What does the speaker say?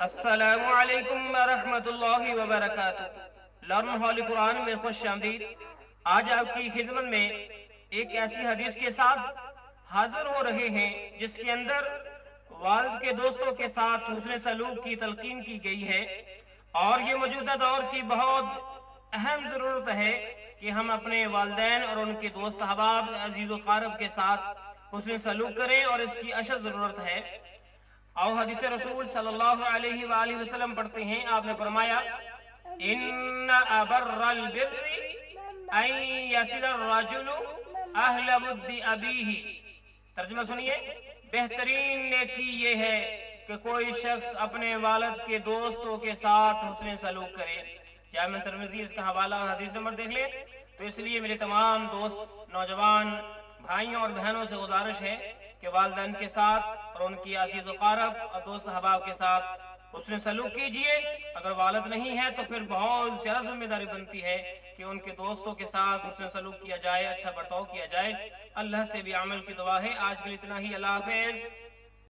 السلام علیکم ورحمۃ اللہ وبرکاتہ۔ لرن ہولی قرآن میں خوش آمدید۔ آج آپ کی خدمت میں ایک ایسی حدیث کے ساتھ حاضر ہو رہے ہیں جس کے اندر والد کے دوستوں کے ساتھ حسن سلوک کی تلقین کی گئی ہے، اور یہ موجودہ دور کی بہت اہم ضرورت ہے کہ ہم اپنے والدین اور ان کے دوست احباب عزیز و قارب کے ساتھ حسن سلوک کریں، اور اس کی اشد ضرورت ہے۔ اور حدیث رسول صلی اللہ علیہ وآلہ وسلم پڑھتے ہیں، آپ نے فرمایا ان ابر البر ان یصل الرجل اہل ود ابیہ۔ ترجمہ سنیے، بہترین نیکی یہ ہے کہ کوئی شخص اپنے والد کے دوستوں کے ساتھ حسن سلوک کرے۔ جامع ترمذی اس کا حوالہ اور حدیث نمبر دیکھ لیں۔ تو اس لیے میرے تمام دوست نوجوان بھائیوں اور بہنوں سے گزارش ہے کہ والدین کے ساتھ اور ان کی عزیز و قارب اور دوست احباب کے ساتھ حسن سلوک کیجئے۔ اگر والد نہیں ہے تو پھر بہت زیادہ ذمہ داری بنتی ہے کہ ان کے دوستوں کے ساتھ حسن سلوک کیا جائے، اچھا برتاؤ کیا جائے۔ اللہ سے بھی عمل کی دعا ہے۔ آج کے لیے اتنا ہی، اللہ حافظ۔